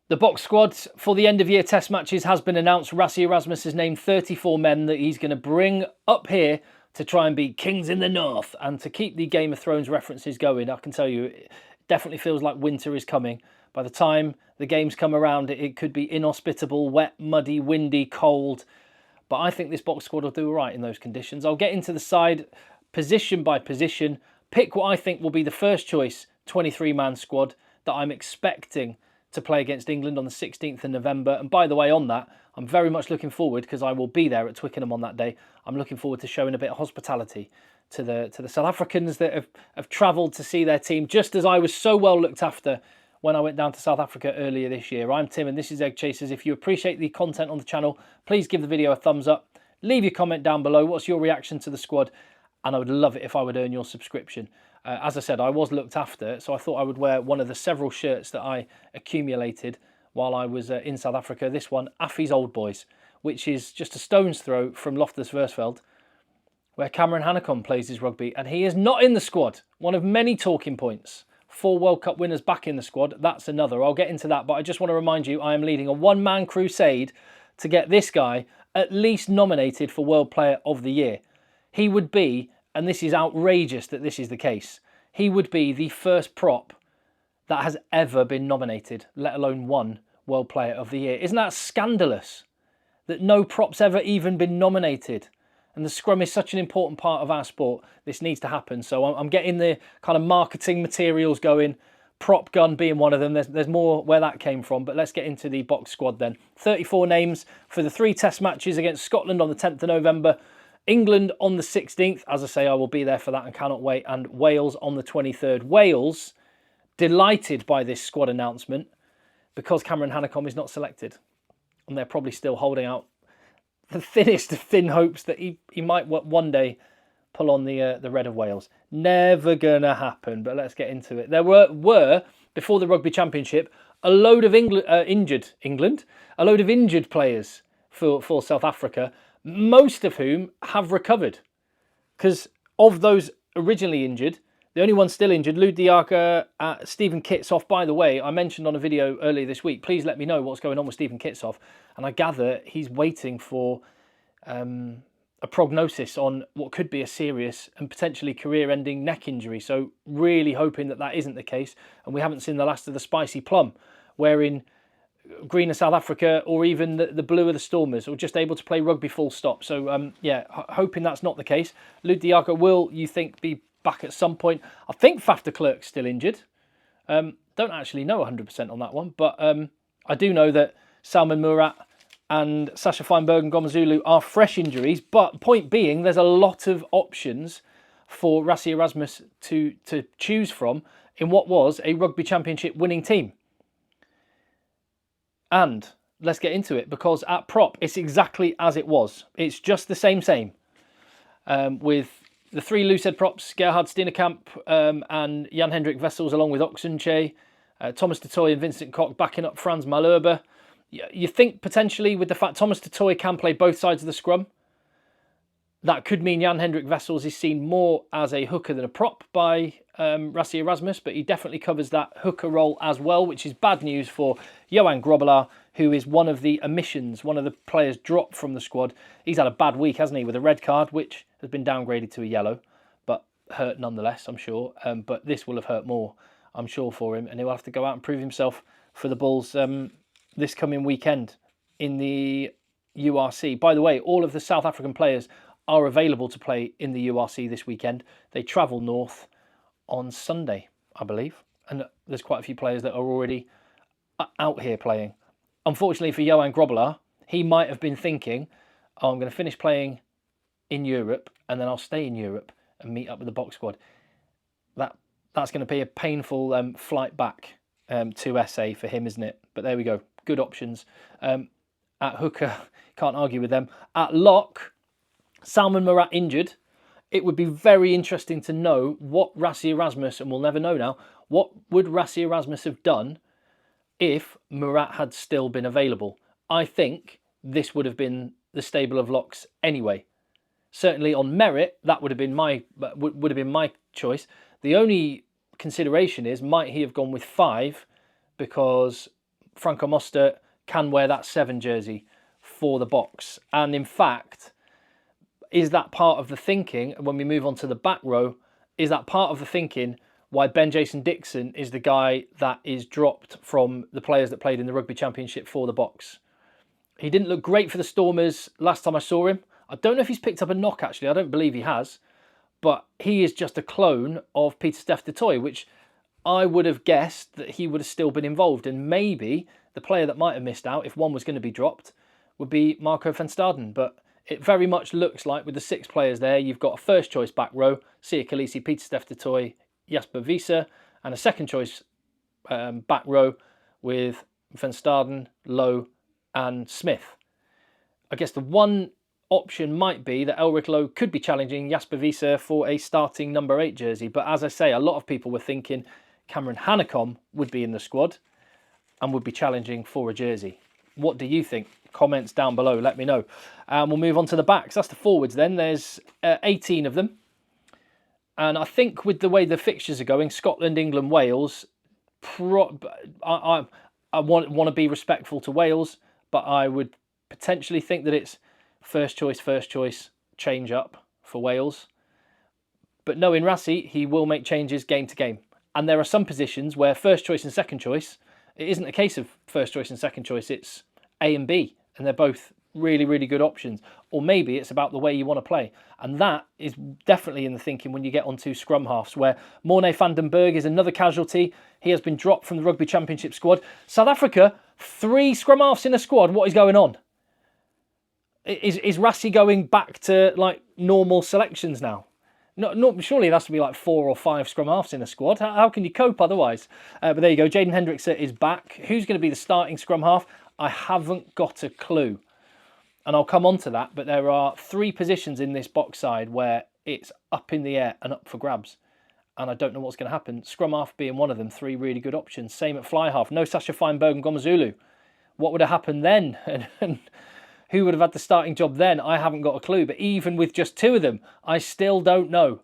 The box squad for the end-of-year test matches has been announced. Rassie Erasmus has named 34 men that he's going to bring up here to try and be kings in the north and to keep the Game of Thrones references going. I can tell you, it definitely feels like winter is coming. By the time the games come around, it could be inhospitable, wet, muddy, windy, cold. But I think this box squad will do all right in those conditions. I'll get into the side position by position, pick what I think will be the first choice 23-man squad that I'm expecting to play against England on the 16th of November. And by the way, on that, I'm very much looking forward, because I will be there at Twickenham on that day. I'm looking forward to showing a bit of hospitality to the South Africans that have travelled to see their team, just as I was so well looked after when I went down to South Africa earlier this year. I'm Tim and this is Egg Chasers. If you appreciate the content on the channel, please give the video a thumbs up. Leave your comment down below. What's your reaction to the squad? And I would love it if I would earn your subscription. As I said, I was looked after, so I thought I would wear one of the several shirts that I accumulated while I was in South Africa. This one, Affy's Old Boys, which is just a stone's throw from Loftus-Versfeld, where Cameron Hanekom plays his rugby, and he is not in the squad. One of many talking points. 4 World Cup winners back in the squad. That's another. I'll get into that, but I just want to remind you, I am leading a one-man crusade to get this guy at least nominated for World Player of the Year. He would be, and this is outrageous that this is the case, he would be the first prop that has ever been nominated, let alone won World Player of the Year. Isn't that scandalous that no prop's ever even been nominated? And the scrum is such an important part of our sport. This needs to happen. So I'm getting the kind of marketing materials going, prop gun being one of them. There's more where that came from, but let's get into the box squad then. 34 names for the 3 test matches against Scotland on the 10th of November, England on the 16th. As I say, I will be there for that and cannot wait. And Wales on the 23rd. Wales, delighted by this squad announcement because Cameron Hanekom is not selected. And they're probably still holding out the thinnest of thin hopes that he might one day pull on the Red of Wales. Never gonna happen, but let's get into it. There were before the Rugby Championship, a load of injured players for South Africa, most of whom have recovered. Because of those originally injured, the only one still injured, Lou Diaka, Stephen Kitsoff. By the way, I mentioned on a video earlier this week, please let me know what's going on with Stephen Kitsoff. And I gather he's waiting for a prognosis on what could be a serious and potentially career-ending neck injury. So really hoping that that isn't the case. And we haven't seen the last of the spicy plum, wearing green of South Africa or even the blue of the Stormers, or just able to play rugby full stop. So yeah, hoping that's not the case. Lou Diaka will, you think, be back at some point. I think Faf de Klerk's still injured. Don't actually know 100% on that one, but I do know that Salman Murat and Sasha Feinberg-Ngomazulu are fresh injuries. But point being, there's a lot of options for Rassie Erasmus to choose from in what was a Rugby Championship winning team. And let's get into it, because at prop, it's exactly as it was. It's just the same. With the 3 loosehead props, Gerhard Steenekamp and Jan-Hendrik Wessels, along with Oxenche, Thomas de Toy and Vincent Koch backing up Frans Malherbe. You think potentially with the fact Thomas de Toy can play both sides of the scrum, that could mean Jan-Hendrik Wessels is seen more as a hooker than a prop by Rassie Erasmus, but he definitely covers that hooker role as well, which is bad news for Johan Grobbelaar, who is one of the omissions, one of the players dropped from the squad. He's had a bad week, hasn't he, with a red card, which has been downgraded to a yellow, but hurt nonetheless, I'm sure. But this will have hurt more, I'm sure, for him, and he'll have to go out and prove himself for the Bulls this coming weekend in the URC. By the way, all of the South African players are available to play in the URC this weekend. They travel north on Sunday, I believe, and there's quite a few players that are already out here playing. Unfortunately for Johan Grobbelaar, he might have been thinking, oh, I'm going to finish playing in Europe and then I'll stay in Europe and meet up with the box squad. That's going to be a painful flight back to SA for him, isn't it? But there we go. Good options. At hooker, can't argue with them. At lock, Salman Murat injured. It would be very interesting to know what Rassie Erasmus, and we'll never know now, what would Rassie Erasmus have done if Murat had still been available. I think this would have been the stable of locks anyway. Certainly on merit, that would have been my choice. The only consideration is, might he have gone with 5 because Franco Mostert can wear that 7 jersey for the box. And in fact, is that part of the thinking, when we move on to the back row, is that part of the thinking why Ben Jason Dixon is the guy that is dropped from the players that played in the Rugby Championship for the box? He didn't look great for the Stormers last time I saw him. I don't know if he's picked up a knock, actually. I don't believe he has. But he is just a clone of Pieter-Steph du Toit, which I would have guessed that he would have still been involved. And maybe the player that might have missed out, if one was going to be dropped, would be Marco van Staden. But it very much looks like with the 6 players there, you've got a first choice back row, Siya Kolisi, Pieter-Steph du Toit, Jasper Wiese, and a second choice back row with van Staden, Lowe and Smith. I guess the one option might be that Elric Lowe could be challenging Jasper Wiese for a starting number 8 jersey. But as I say, a lot of people were thinking Cameron Hanekom would be in the squad and would be challenging for a jersey. What do you think? Comments down below, let me know. We'll move on to the backs. That's the forwards then. There's 18 of them. And I think with the way the fixtures are going, Scotland, England, Wales, I want to be respectful to Wales, but I would potentially think that it's first choice, change up for Wales. But knowing Rassie, he will make changes game to game. And there are some positions where first choice and second choice, it isn't a case of first choice and second choice, it's A and B. And they're both really, really good options. Or maybe it's about the way you want to play. And that is definitely in the thinking when you get onto scrum halves, where Morné van den Berg is another casualty. He has been dropped from the Rugby Championship squad. South Africa, 3 scrum halves in a squad. What is going on? Is Rassie going back to like normal selections now? No, surely it has to be like 4 or 5 scrum halves in a squad. How can you cope otherwise? But there you go. Jaden Hendrickse is back. Who's going to be the starting scrum half? I haven't got a clue. And I'll come on to that. But there are 3 positions in this box side where it's up in the air and up for grabs. And I don't know what's going to happen. Scrum half being one of them. 3 really good options. Same at fly half. No Sasha Feinberg and Gomazulu. What would have happened then? And who would have had the starting job then? I haven't got a clue. But even with just 2 of them, I still don't know.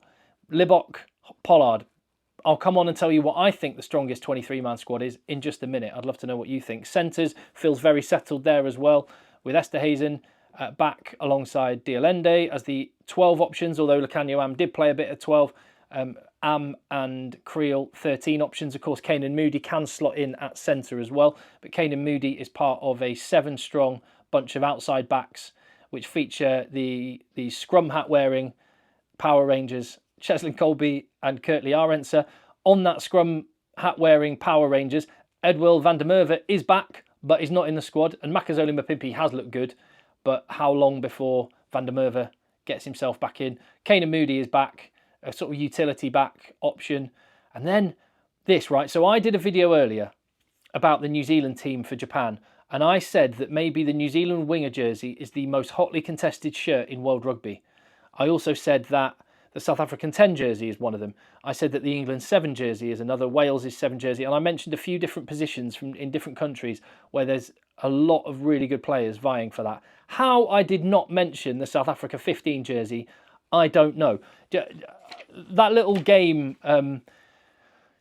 Libbok, Pollard. I'll come on and tell you what I think the strongest 23-man squad is in just a minute. I'd love to know what you think. Centres feels very settled there as well, with Esterhuizen back alongside Dialende as the 12 options, although Lukhanyo Am did play a bit of 12. Am and Creel, 13 options. Of course, Kane and Moody can slot in at centre as well. But Kane and Moody is part of a 7-strong bunch of outside backs, which feature the scrum hat wearing Power Rangers, Cheslin Colby and Kurtley Arendse. On that scrum hat wearing Power Rangers, Edwill van der Merwe is back, but is not in the squad. And Makazole Mapimpi has looked good, but how long before van der Merwe gets himself back in? Kane and Moody is back, a sort of utility back option. And then this, right? So I did a video earlier about the New Zealand team for Japan, and I said that maybe the New Zealand winger jersey is the most hotly contested shirt in World Rugby. I also said that the South African 10 jersey is one of them. I said that the England 7 jersey is another, Wales' 7 jersey, and I mentioned a few different positions in different countries where there's a lot of really good players vying for that. How I did not mention the South Africa 15 jersey, I don't know. That little game,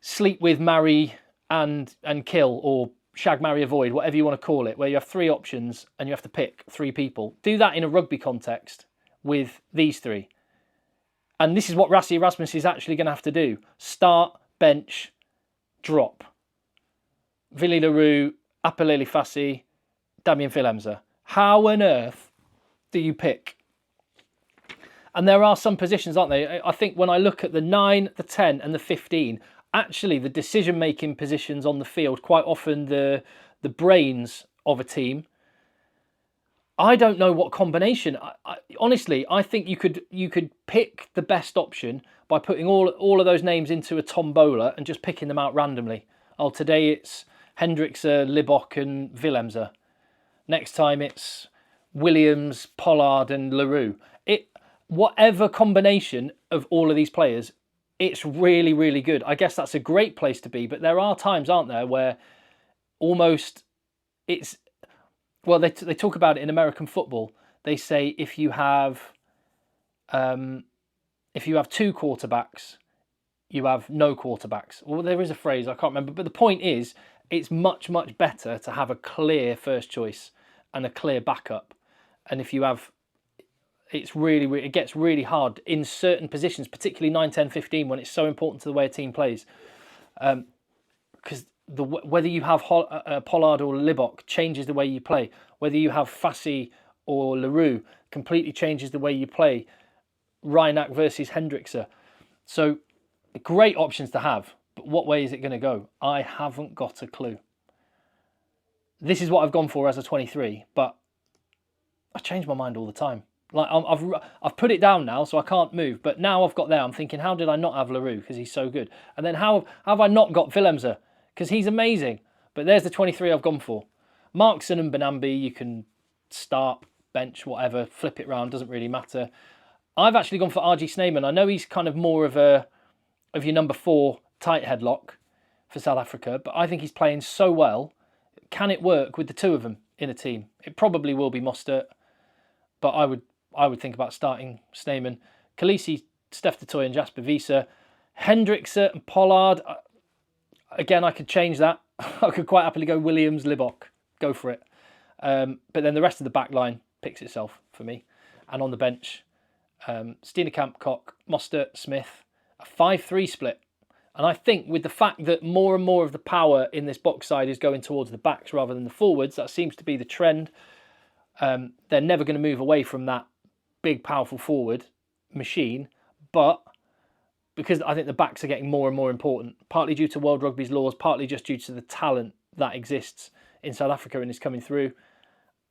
Sleep With, Marry and Kill, or Shag, Marry, Avoid, whatever you want to call it, where you have 3 options and you have to pick 3 people. Do that in a rugby context with these 3. And this is what Rassie Erasmus is actually going to have to do. Start, bench, drop. Willie le Roux, Apelele Fassi, Damien Willemse. How on earth do you pick? And there are some positions, aren't there? I think when I look at the 9, the 10 and the 15, actually the decision-making positions on the field, quite often the brains of a team, I don't know what combination. Honestly, I think you could pick the best option by putting all of those names into a tombola and just picking them out randomly. Oh, today it's Hendrickse, Libbok and Willemse. Next time it's Williams, Pollard and le Roux. Whatever combination of all of these players, it's really, really good. I guess that's a great place to be, but there are times, aren't there, where almost it's... Well, they talk about it in American football. They say if you have 2 quarterbacks, you have no quarterbacks. Well, there is a phrase, I can't remember. But the point is, it's much, much better to have a clear first choice and a clear backup. And if you have, it gets really hard in certain positions, particularly 9, 10, 15, when it's so important to the way a team plays. Because whether you have Pollard or Libbok changes the way you play. Whether you have Fassi or Roux completely changes the way you play. Reinach versus Hendrikse. So great options to have. But what way is it going to go? I haven't got a clue. This is what I've gone for as a 23, but I change my mind all the time. Like I've put it down now, so I can't move. But now I've got there, I'm thinking, how did I not have Roux? Because he's so good. And then how have I not got Willemse? Because he's amazing. But there's the 23 I've gone for. Markson and Benambi, you can start, bench, whatever, flip it round, doesn't really matter. I've actually gone for RG Sneijman. I know he's kind of more of your number 4 tight headlock for South Africa, but I think he's playing so well. Can it work with the two of them in a team? It probably will be Mostert, but I would think about starting Sneijman. Khaleesi, Steph de Toy and Jasper Wiese. Hendrikse and Pollard. Again, I could change that. I could quite happily go Williams, Libbok. Go for it. But then the rest of the back line picks itself for me. And on the bench, Steenekamp, Koch, Mostert, Smith. A 5-3 split. And I think with the fact that more and more of the power in this box side is going towards the backs rather than the forwards, that seems to be the trend. They're never going to move away from that big, powerful forward machine. But because I think the backs are getting more and more important, partly due to World Rugby's laws, partly just due to the talent that exists in South Africa and is coming through,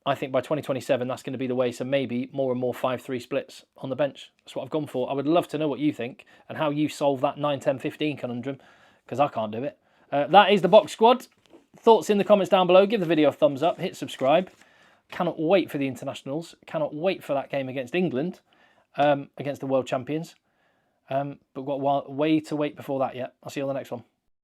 I think by 2027 that's going to be the way. So maybe more and more 5-3 splits on the bench. That's what I've gone for. I would love to know what you think and how you solve that 9, 10, 15 conundrum, because I can't do it. That is the box squad. Thoughts in the comments down below. Give the video a thumbs up. Hit subscribe. Cannot wait for the internationals. Cannot wait for that game against England, against the world champions. But got a way to wait before that yet. I'll see you on the next one.